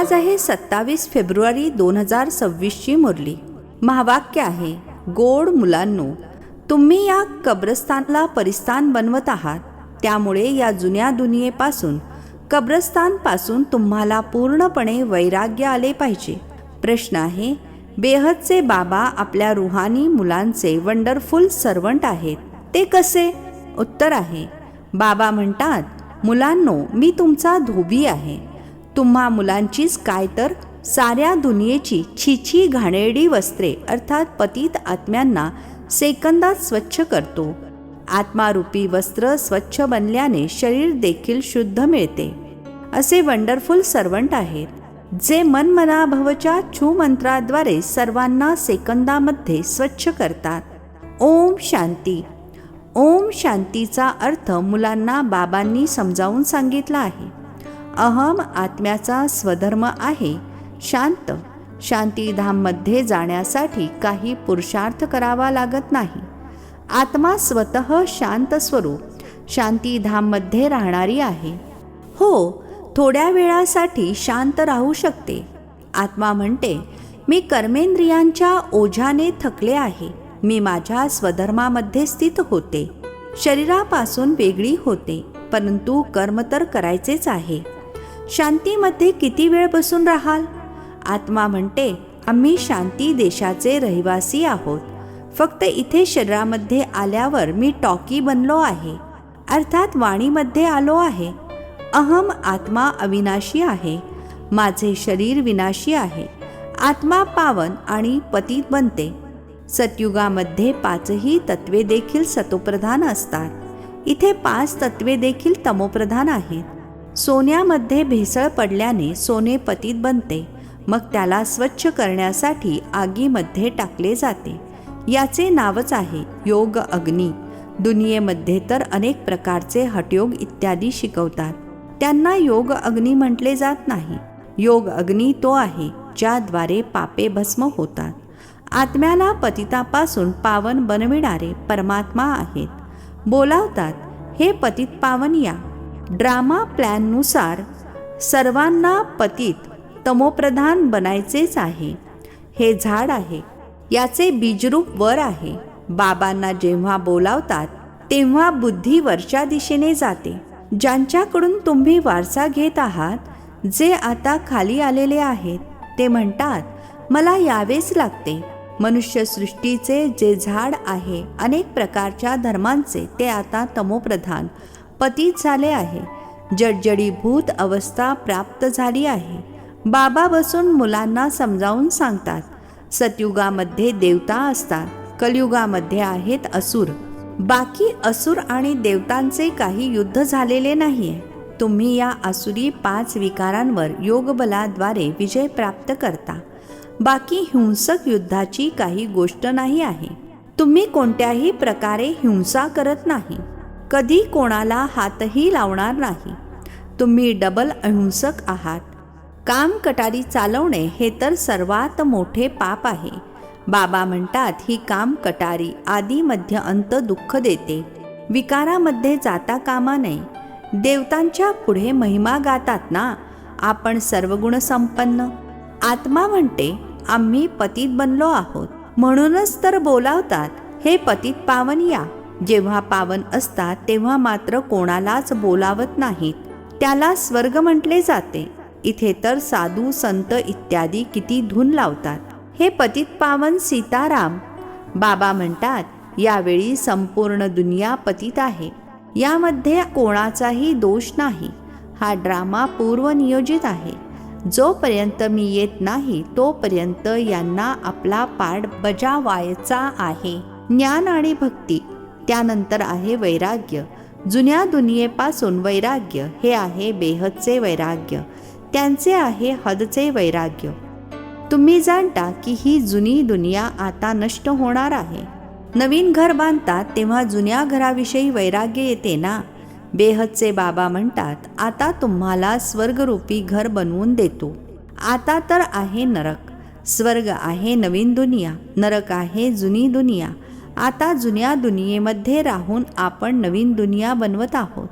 आज आहे 27 फेब्रुवारी 2026ची मुरली. महावाक्य आहे, गोड मुलांनो, तुम्ही या कब्रस्तानला परिस्तान बनवत आहात. त्यामुळे या जुन्या दुनियेपासून, कब्रस्तानपासून तुम्हाला पूर्णपणे वैराग्य आले पाहिजे. प्रश्न आहे, बेहदचे बाबा आपल्या रुहानी मुलांचे वंडरफुल सर्वंट आहेत, ते कसे? उत्तर आहे, बाबा म्हणतात, मुलांनो, मी तुमचा धोबी आहे. तुम्हा मुलांचीच काय तर साऱ्या दुनियेची छीछी घाणेरडी वस्त्रे अर्थात पतित आत्म्यांना सेकंदात स्वच्छ करतो. आत्मारूपी वस्त्र स्वच्छ बनल्याने शरीर देखील शुद्ध मिळते. असे वंडरफुल सर्वंट आहेत, जे मनमनाभवच्या छू मंत्राद्वारे सर्वांना सेकंदामध्ये स्वच्छ करतात. ओम शांती. ओम शांतीचा अर्थ मुलांना बाबांनी समजावून सांगितला आहे. अहम आत्म्याचा स्वधर्म आहे शांत. शांतीधाममध्ये जाण्यासाठी काही पुरुषार्थ करावा लागत नाही. आत्मा स्वतः शांत स्वरूप शांतीधाममध्ये राहणारी आहे. हो, थोड्या वेळासाठी शांत राहू शकते. आत्मा म्हणते, मी कर्मेंद्रियांच्या ओझ्याने थकले आहे. मी माझ्या स्वधर्मामध्ये स्थित होते, शरीरापासून वेगळी होते, परंतु कर्म तर करायचेच आहे. शांतीमध्ये किती वेळ बसून राहाल? आत्मा म्हणते, आम्ही शांती देशाचे रहिवासी आहोत. फक्त इथे शरीरामध्ये आल्यावर मी टॉकी बनलो आहे, अर्थात वाणीमध्ये आलो आहे. अहम आत्मा अविनाशी आहे. माझे शरीर विनाशी आहे. आत्मा पावन आणि पतित बनते. सतयुगामध्ये 5ही तत्वे देखील सतोप्रधान असतात. इथे 5 तत्वे देखील तमोप्रधान आहेत. सोन्यामध्ये भेसळ पडल्याने सोने पतित बनते. मग त्याला स्वच्छ करण्यासाठी आगीमध्ये टाकले जाते. याचे नावच आहे योग अग्नी. दुनियेमध्ये तर अनेक प्रकारचे हठयोग इत्यादी शिकवतात. त्यांना योग अग्नी म्हटले जात नाही. योग अग्नी तो आहे ज्याद्वारे पापे भस्म होतात. आत्म्याला पतितापासून पावन बनविणारे परमात्मा आहेत. बोलावतात, हे पतित पावन या. ड्रामा प्लॅननुसार सर्वांना पतित तमोप्रधान बनायचेच आहे. हे झाड आहे, याचे बीजरूप वर आहे. बाबांना जेव्हा बोलावतात तेव्हा बुद्धी वरच्या दिशेने जाते. ज्यांच्याकडून तुम्ही वारसा घेत आहात, जे आता खाली आलेले आहेत, ते म्हणतात, मला यावेच लागते. मनुष्यसृष्टीचे जे झाड आहे अनेक प्रकारच्या धर्मांचे, ते आता तमोप्रधान पतित झाले आहे. जडजडीभूत अवस्था प्राप्त झाली आहे. बाबा बसून मुलांना समजावून सांगतात, सतयुगामध्ये देवता असतात, कलियुगामध्ये आहेत असुर. बाकी असुर आणि देवतांचे काही युद्ध झालेले नाहीये. तुम्ही या आसुरी 5 विकारांवर योगबलाद्वारे विजय प्राप्त करता. बाकी हिंसक युद्धाची काही गोष्ट नाही आहे. तुम्ही कोणत्याही प्रकारे हिंसा करत नाही. कधी कोणाला हातही लावणार नाही. तुम्ही डबल अहिंसक आहात. काम कटारी चालवणे हे तर सर्वात मोठे पाप आहे. बाबा म्हणतात, ही काम कटारी आदी मध्य अंत दुःख देते. विकारामध्ये जाता कामा नये. देवतांच्या पुढे महिमा गातात ना, आपण सर्वगुण संपन्न. आत्मा म्हणते, आम्ही पतित बनलो आहोत, म्हणूनच तर बोलावतात, हे पतित पावन या. जेव्हा पावन असतात तेव्हा मात्र कोणालाच बोलावत नाहीत. त्याला स्वर्ग म्हटले जाते. इथे तर साधू संत इत्यादी किती धून लावतात. हे पतित पावन सीताराम. बाबा म्हणतात, यावेळी संपूर्ण दुनिया पतित आहे. यामध्ये कोणाचाही दोष नाही. हा ड्रामा पूर्वनियोजित आहे. जोपर्यंत मी येत नाही तोपर्यंत यांना आपला पाठ बजावायचा आहे. ज्ञान आणि भक्ती, त्यानंतर आहे वैराग्य. जुन्या दुनियेपासून वैराग्य हे आहे बेहदचे वैराग्य. त्यांचे आहे हदचे वैराग्य. तुम्ही जाणता की ही जुनी दुनिया आता नष्ट होणार आहे. नवीन घर बांधतात तेव्हा जुन्या घराविषयी वैराग्य येते ना. बेहदचे बाबा म्हणतात, आता तुम्हाला स्वर्गरूपी घर बनवून देतो. आता तर आहे नरक. स्वर्ग आहे नवीन दुनिया, नरक आहे जुनी दुनिया. आता जुन्या दुनियेमध्ये राहून आपण नवीन दुनिया बनवत आहोत.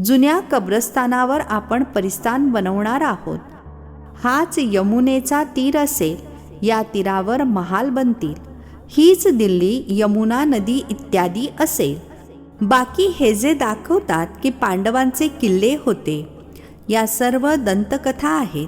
जुन्या कब्रस्तानावर आपण परिस्तान बनवणार आहोत. हाच यमुनेचा तीर असेल, या तीरावर महाल बनतील, हीच दिल्ली यमुना नदी इत्यादी असेल. बाकी हे जे दाखवतात की पांडवांचे किल्ले होते, या सर्व दंतकथा आहेत.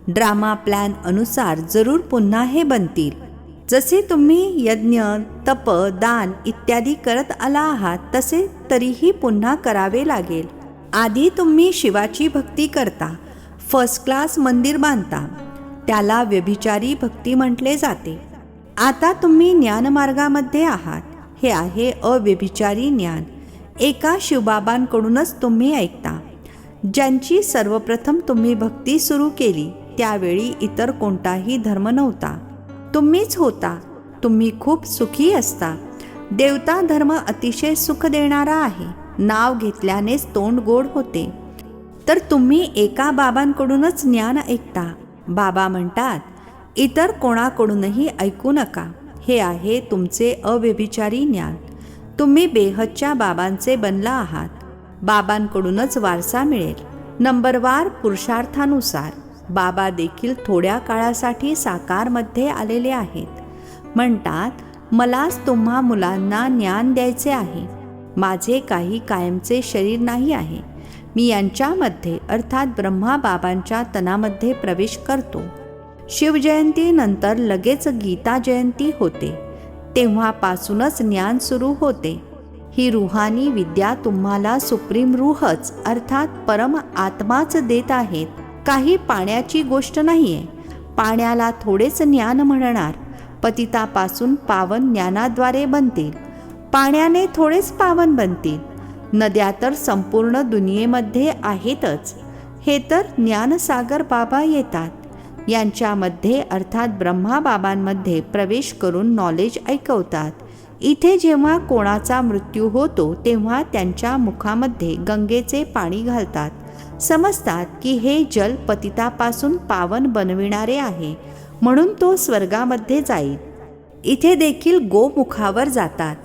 ड्रामा प्लॅन अनुसार जरूर पुन्हा हे बनतील. जसे तुम्ही यज्ञ, तप, दान इत्यादी करत आला आहात, तसे तरीही पुन्हा करावे लागेल. आधी तुम्ही शिवाची भक्ती करता, फर्स्ट क्लास मंदिर बांधता, त्याला व्यभिचारी भक्ती म्हटले जाते. आता तुम्ही ज्ञानमार्गामध्ये आहात, हे आहे अव्यभिचारी ज्ञान. एका शिवबाबांकडूनच तुम्ही ऐकता. ज्यांची सर्वप्रथम तुम्ही भक्ती सुरू केली, त्यावेळी इतर कोणताही धर्म नव्हता, तुम्हीच होता. तुम्ही खूप सुखी असता. देवता धर्म अतिशय सुख देणारा आहे. नाव घेतल्यानेच तोंड गोड होते. तर तुम्ही एका बाबांकडूनच ज्ञान ऐकता. बाबा म्हणतात, इतर कोणाकडूनही ऐकू नका. हे आहे तुमचे अव्यभिचारी ज्ञान. तुम्ही बेहदच्या बाबांचे बनला आहात. बाबांकडूनच वारसा मिळेल. नंबरवार पुरुषार्थानुसार. बाबा देखील थोड्या काळासाठी साकारमध्ये आलेले आहेत. म्हणतात, मलाच तुम्हा मुलांना ज्ञान द्यायचे आहे. माझे काही कायमचे शरीर नाही आहे. मी यांच्यामध्ये अर्थात ब्रह्मा बाबांच्या तनामध्ये प्रवेश करतो. शिवजयंतीनंतर लगेच गीता जयंती होते. तेव्हापासूनच ज्ञान सुरू होते. ही रुहानी विद्या तुम्हाला सुप्रीम रूहच अर्थात परम आत्माच देत आहेत. काही पाण्याची गोष्ट नाहीये. पाण्याला थोडेच ज्ञान म्हणणार. पतितापासून पावन ज्ञानाद्वारे बनतील. पाण्याने थोडेच पावन बनतील. नद्या तर संपूर्ण दुनियेमध्ये आहेतच. हे तर ज्ञानसागर बाबा येतात. यांच्यामध्ये अर्थात ब्रह्मा बाबांमध्ये प्रवेश करून नॉलेज ऐकवतात. इथे जेव्हा कोणाचा मृत्यू होतो, तेव्हा त्यांच्या मुखामध्ये गंगेचे पाणी घालतात. समजतात की हे जल पतितापासून पावन बनविणारे आहे, म्हणून तो स्वर्गामध्ये जाईल. इथे देखील गोमुखावर जातात.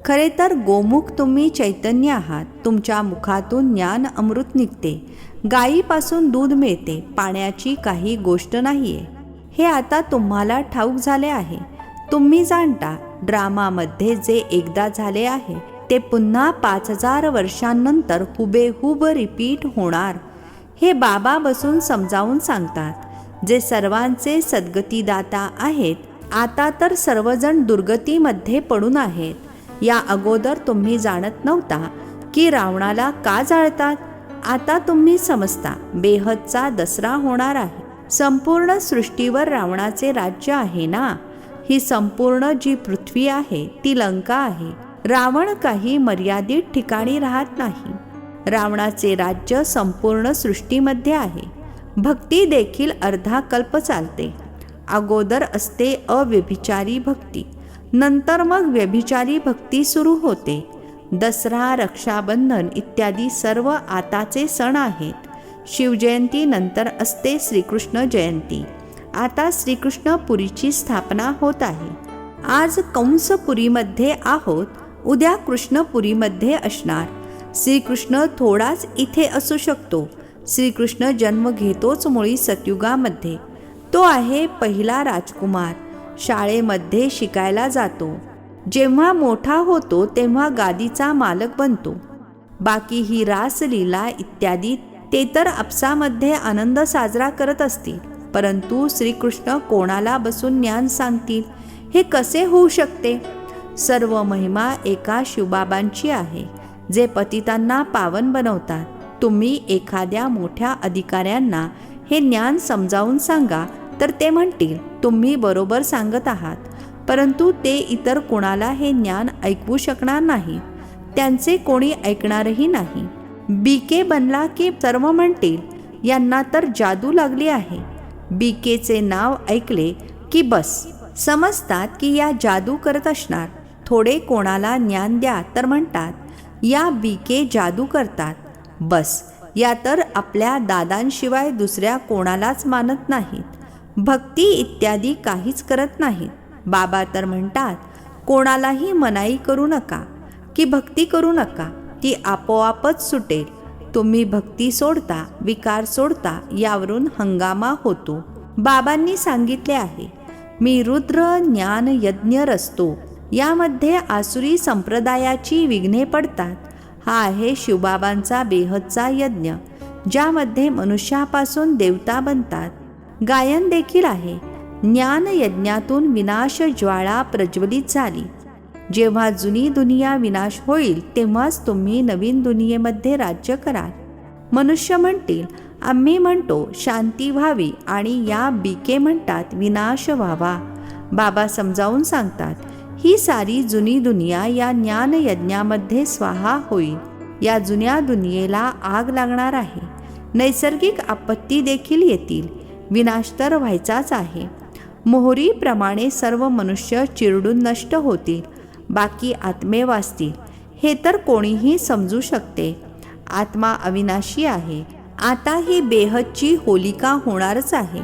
खरे तर गोमुख तुम्ही चैतन्य आहात. तुमच्या मुखातून ज्ञान अमृत निघते. गायीपासून दूध मिळते. पाण्याची काही गोष्ट नाहीये. हे आता तुम्हाला ठाऊक झाले आहे. तुम्ही जाणता, ड्रामामध्ये जे एकदा झाले आहे ते पुन्हा 5000 वर्षांनंतर हुबेहूब रिपीट होणार. हे बाबा बसून समजावून सांगतात, जे सर्वांचे सद्गतीदाता आहेत. आता तर सर्वजण दुर्गतीमध्ये पडून आहेत. या अगोदर तुम्ही जाणत नव्हता की रावणाला का जाळतात. आता तुम्ही समजता. बेहदचा दसरा होणार आहे. संपूर्ण सृष्टीवर रावणाचे राज्य आहे ना. ही संपूर्ण जी पृथ्वी आहे ती लंका आहे. रावण काही मर्यादित ठिकाणी राहत नाही. रावणाचे राज्य संपूर्ण सृष्टीमध्ये आहे. भक्ती देखील अर्धा कल्प चालते. अगोदर असते अव्यभिचारी भक्ती, नंतर मग व्यभिचारी भक्ती सुरू होते. दसरा, रक्षाबंधन इत्यादी सर्व आताचे सण आहेत. शिवजयंती नंतर असते श्रीकृष्ण जयंती. आता श्रीकृष्णपुरीची स्थापना होत आहे. आज कंसपुरीमध्ये आहोत, उद्या कृष्णपुरीमध्ये असणार. श्रीकृष्ण थोडाच इथे असू शकतो. श्रीकृष्ण जन्म घेतोच मुळी सतयुगामध्ये. तो आहे पहिला राजकुमार. शाळेमध्ये शिकायला जातो. जेव्हा मोठा होतो तेव्हा गादीचा मालक बनतो. बाकी ही रासलीला इत्यादी ते तर आपसामध्ये आनंद साजरा करत असतील. परंतु श्रीकृष्ण कोणाला बसून ज्ञान सांगतील, हे कसे होऊ शकते. सर्व महिमा एका शिवबाबांची आहे, जे पतितांना पावन बनवतात. तुम्ही एखाद्या मोठ्या अधिकाऱ्यांना हे ज्ञान समजावून सांगा, तर ते म्हणतील तुम्ही बरोबर सांगत आहात. परंतु ते इतर कोणाला हे ज्ञान ऐकवू शकणार नाही. त्यांचे कोणी ऐकणारही नाही. बीके बनला की सर्व म्हणतील यांना तर जादू लागली आहे. बीकेचे नाव ऐकले की बस समजतात की या जादू करत असणार. थोडे कोणाला ज्ञान द्या तर म्हणतात या बीके जादू करतात. बस या तर आपल्या दादांशिवाय दुसऱ्या कोणालाच मानत नाहीत. भक्ती इत्यादी काहीच करत नाहीत. बाबा तर म्हणतात कोणालाही मनाई करू नका की भक्ती करू नका, ती आपोआपच सुटेल. तुम्ही भक्ती सोडता, विकार सोडता, यावरून हंगामा होतो. बाबांनी सांगितले आहे, मी रुद्र ज्ञान यज्ञ रचतो. यामध्ये आसुरी संप्रदायाची विघ्ने पडतात. हा आहे शिवबाबांचा बेहदचा यज्ञ, ज्यामध्ये मनुष्यापासून देवता बनतात. गायन देखील आहे, ज्ञान यज्ञातून विनाश ज्वाळा प्रज्वलित झाली. जेव्हा जुनी दुनिया विनाश होईल तेव्हाच तुम्ही नवीन दुनियेमध्ये राज्य कराल. मनुष्य म्हणतील, आम्ही म्हणतो शांती व्हावी आणि या बीके म्हणतात विनाश व्हावा. बाबा समजावून सांगतात, ही सारी जुनी दुनिया या ज्ञान यज्ञामध्ये स्वाहा होईल. या जुन्या दुनियेला आग लागणार आहे. नैसर्गिक आपत्ती देखील येतील. विनाश तर व्हायचाच आहे. मोहरीप्रमाणे सर्व मनुष्य चिरडून नष्ट होतील, बाकी आत्मे वाचतील. हे तर कोणीही समजू शकते. आत्मा अविनाशी आहे. आता ही बेहदची होलिका होणारच आहे,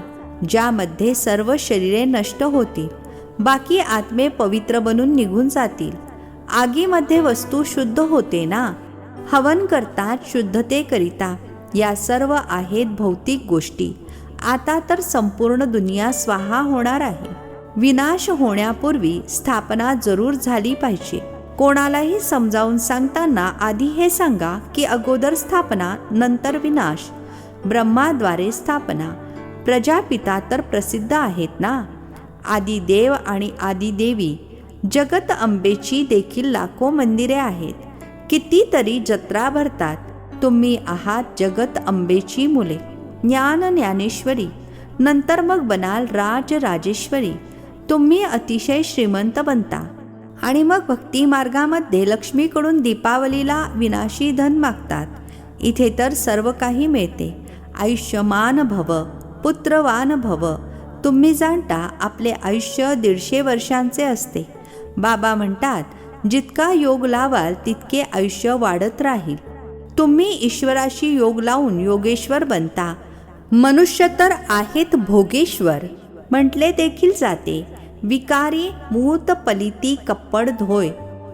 ज्यामध्ये सर्व शरीरे नष्ट होतील, बाकी आत्मे पवित्र बनून निघून जातील. आगीमध्ये वस्तू शुद्ध होते ना. हवन करतात शुद्धतेकरिता. या सर्व आहेत भौतिक गोष्टी. आता तर संपूर्ण दुनिया स्वाहा होणार आहे. विनाश होण्यापूर्वी स्थापना जरूर झाली पाहिजे. कोणालाही समजावून सांगताना आधी हे सांगा की अगोदर स्थापना, नंतर विनाश. ब्रह्माद्वारे स्थापना. प्रजापिता तर प्रसिद्ध आहेत ना. आदिदेव आणि आदिदेवी. जगत अंबेची देखील लाखो मंदिरे आहेत. कितीतरी जत्रा भरतात. तुम्ही आहात जगत अंबेची मुले. ज्ञान ज्ञानेश्वरी. नंतर मग बनाल राजराजेश्वरी. तुम्ही अतिशय श्रीमंत बनता आणि मग भक्ती मार्गामध्ये लक्ष्मीकडून दीपावलीला विनाशी धन मागतात. इथे तर सर्व काही मिळते. आयुष्यमान भव, पुत्रवान भव. तुम्ही जाणता आपले आयुष्य 150 वर्षांचे असते. बाबा म्हणतात, जितका योग लावाल तितके आयुष्य वाढत राहील. तुम्ही ईश्वराशी योग लावून योगेश्वर बनता. मनुष्य तर आहेत भोगेश्वर म्हटले देखील जाते. विकारी मूत पलिती कप्पड धोय.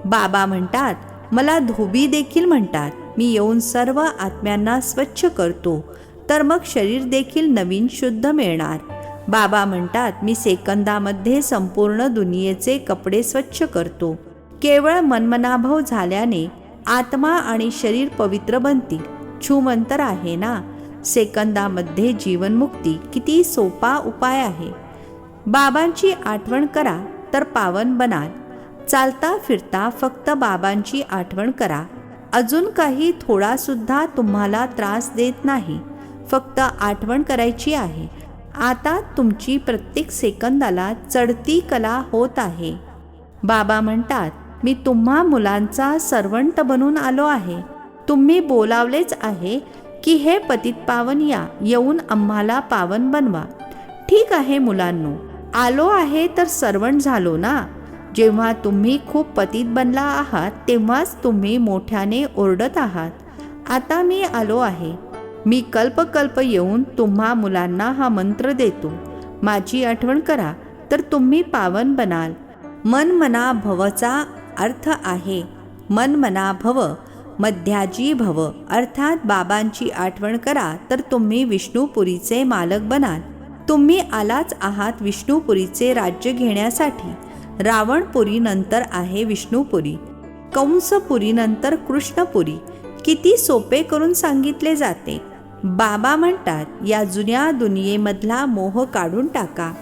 बाबा म्हणतात, मला धोबी देखील म्हणतात. मी येऊन सर्व आत्म्यांना स्वच्छ करतो, तर मग शरीर देखील नवीन शुद्ध मिळणार. बाबा म्हणतात, मी सेकंदामध्ये संपूर्ण दुनियेचे कपडे स्वच्छ करतो. केवळ मनमनाभव झाल्याने आत्मा आणि शरीर पवित्र बनतील. छूमंतर आहे ना. सेकंदामध्ये जीवनमुक्ती किती सोपा उपाय आहे. बाबांची आठवण करा तर पावन बनाल. चालता फिरता फक्त बाबांची आठवण करा. अजून काही थोडासुद्धा तुम्हाला त्रास देत नाही. फक्त आठवण करायची आहे. आता तुमची प्रत्येक सेकंदाला चढती कला होत आहे. बाबा म्हणतात, मी तुम्हा मुलांचा सर्वंट बनून आलो आहे. तुम्ही बोलावलेच आहे की हे पतित पावन या, येऊन आम्हाला पावन बनवा. ठीक आहे मुलांनो, आलो आहे तर सर्वंट झालो ना. जेव्हा तुम्ही खूप पतित बनला आहात तेव्हाच तुम्ही मोठ्याने ओरडत आहात. आता मी आलो आहे. मी कल्पकल्प येऊन तुम्हा मुलांना हा मंत्र देतो. माझी आठवण करा तर तुम्ही पावन बनाल. मन मना भवचा अर्थ आहे मन मना भव, मध्याजी भव. अर्थात बाबांची आठवण करा तर तुम्ही विष्णुपुरीचे मालक बनाल. तुम्ही आलाच आहात विष्णुपुरीचे राज्य घेण्यासाठी. रावणपुरी नंतर आहे विष्णुपुरी. कंसपुरी नंतर कृष्णपुरी. किती सोपे करून सांगितले जाते. बाबा म्हणतात, या जुन्या दुनियेमधला मोह काढून टाका.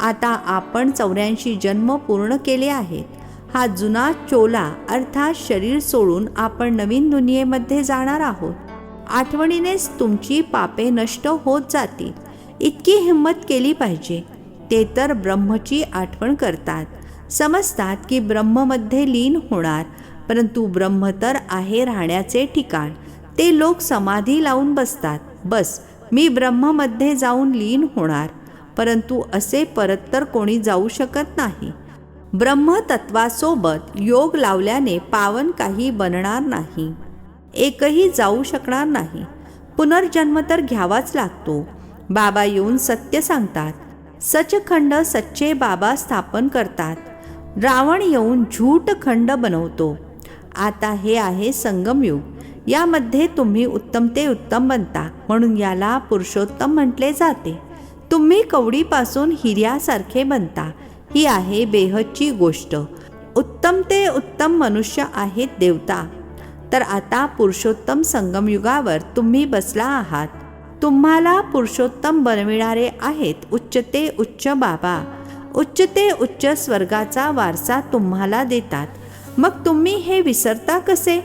आता आपण 84 जन्म पूर्ण केले आहेत. हा जुना चोला अर्थात शरीर सोडून आपण नवीन दुनियेमध्ये जाणार आहोत. आठवणीनेच तुमची पापे नष्ट होत जातील. इतकी हिंमत केली पाहिजे. ते तर ब्रह्मची आठवण करतात. समजतात की ब्रह्ममध्ये लीन होणार, परंतु ब्रह्म तर आहे राहण्याचे ठिकाण. ते लोक समाधी लावून बसतात. बस मी ब्रह्ममध्ये जाऊन लीन होणार, परंतु असे परत तर कोणी जाऊ शकत नाही. ब्रह्मतत्वासोबत योग लावल्याने पावन काही बनणार नाही. एकही जाऊ शकणार नाही. पुनर्जन्म तर घ्यावाच लागतो. बाबा येऊन सत्य सांगतात. सचखंड सच्चे बाबा स्थापन करतात. रावण येऊन झूट खंड बनवतो. आता हे आहे संगमयुग. यामध्ये तुम्ही उत्तम ते उत्तम बनता, म्हणून याला पुरुषोत्तम म्हटले जाते. तुम्ही कवडीपासून हिऱ्यासारखे बनता, ही आहे बेहदची गोष्ट. उत्तम ते उत्तम मनुष्य आहेत देवता. तर आता पुरुषोत्तम संगमयुगावर तुम्ही बसला आहात. तुम्हाला पुरुषोत्तम बनविणारे आहेत उच्च ते उच्च बाबा. उच्च ते उच्च स्वर्गाचा वारसा तुम्हाला देतात. मग तुम्ही हे विसरता कसे?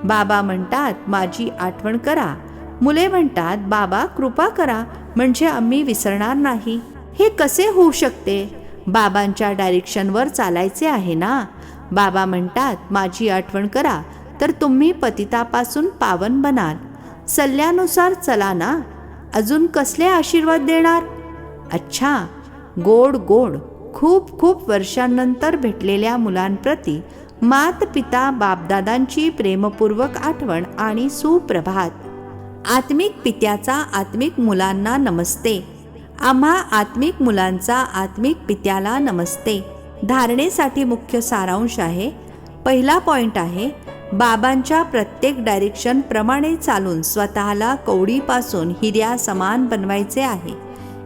बाबा म्हणतात माझी आठवण करा. मुले म्हणतात बाबा कृपा करा, म्हणजे आम्ही विसरणार नाही. हे कसे होऊ शकते? बाबांच्या डायरेक्शनवर चालायचे आहे ना. बाबा म्हणतात माझी आठवण करा, तर तुम्ही पतितापासून पावन बनाल. सल्ल्यानुसार चला ना. अजून कसले आशीर्वाद देणार? अच्छा, गोड गोड. खूप खूप वर्षांनंतर भेटलेल्या मुलांप्रती मात पिता बापदादांची प्रेमपूर्वक आठवण आणि सुप्रभात. आत्मिक पित्याचा आत्मिक मुलांना नमस्ते. आम्हा आत्मिक मुलांचा आत्मिक पित्याला नमस्ते. धारणेसाठी मुख्य सारांश आहे. पहिला पॉइंट आहे, बाबांच्या प्रत्येक डायरेक्शन प्रमाणे चालून स्वतःला कवडीपासून हिऱ्या समान बनवायचे आहे.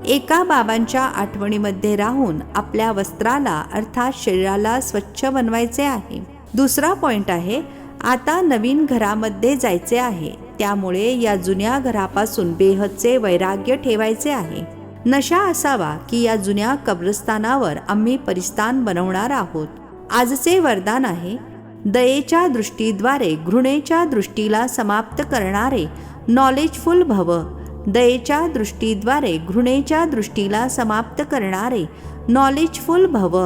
एका बाबांच्या आठवणीमध्ये राहून आपल्या वस्त्राला अर्थात शरीराला स्वच्छ बनवायचे आहे. दुसरा पॉइंट आहे, आता नवीन घरामध्ये जायचे आहे, त्यामुळे या जुन्या घरापासून बेहदचे वैराग्य ठेवायचे आहे. नशा असावा की या जुन्या कब्रस्तानावर आम्ही परिस्तान बनवणार आहोत. आजचे वरदान आहे, दयेच्या दृष्टीद्वारे घृणेच्या दृष्टीला समाप्त करणारे नॉलेजफुल भव. दयेच्या दृष्टीद्वारे घृणेच्या दृष्टीला समाप्त करणारे नॉलेजफुल भव.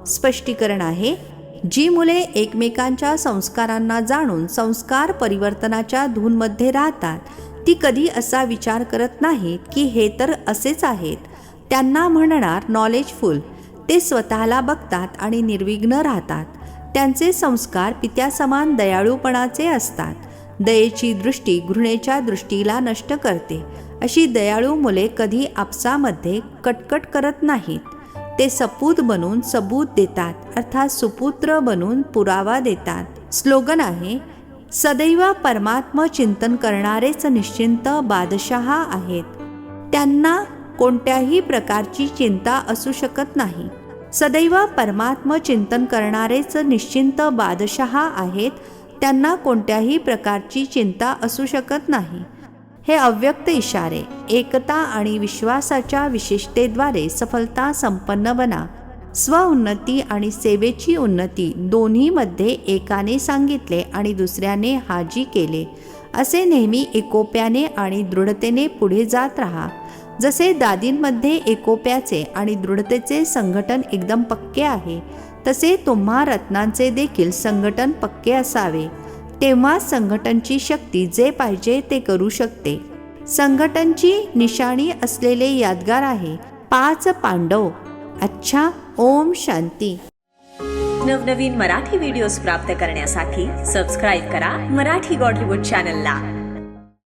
स्पष्टीकरण आहे, जी मुले एकमेकांच्या संस्कारांना जाणून संस्कार परिवर्तनाच्या धूनमध्ये राहतात, ती कधी असा विचार करत नाहीत की हे तर असेच आहेत. त्यांना म्हणणार नॉलेजफुल. ते स्वतःला बघतात आणि निर्विघ्न राहतात. त्यांचे संस्कार पित्यासमान दयाळूपणाचे असतात. दयेची दृष्टी घृणेच्या दृष्टीला नष्ट करते. अशी दयाळू मुले कधी आपसामध्ये कटकट करत नाहीत. ते सपूत बनून सबूत देतात, अर्थात सुपुत्र बनून पुरावा देतात. स्लोगन आहे, सदैव परमात्म चिंतन करणारेच निश्चिंत बादशहा आहेत. त्यांना कोणत्याही प्रकारची चिंता असू शकत नाही. सदैव परमात्म चिंतन करणारेच निश्चिंत बादशहा आहेत. त्यांना कोणत्याही प्रकारची चिंता असू शकत नाही. हे अव्यक्त इशारे एकता आणि विश्वासाच्या विशेषतेद्वारे सफलता संपन्न बना. स्वउन्नती आणि सेवेची उन्नती दोन्हीमध्ये एकाने सांगितले आणि दुसऱ्याने हाजी केले. असे नेहमी एकोप्याने आणि दृढतेने पुढे जात राहा. जसे दादींमध्ये एकोप्याचे आणि दृढतेचे संघटन एकदम पक्के आहे, तसे तुम्हा रत्नांचे देखील संघटन पक्के असावे. तेव्हा संघटनची शक्ती जे पाहिजे ते करू शकते. संघटनची निशाणी असलेले यादगार आहे 5 पांडव. अच्छा, ओम शांती. नवनवीन मराठी व्हिडिओज प्राप्त करण्यासाठी सबस्क्राईब करा मराठी गॉड रिपोर्ट चॅनलला.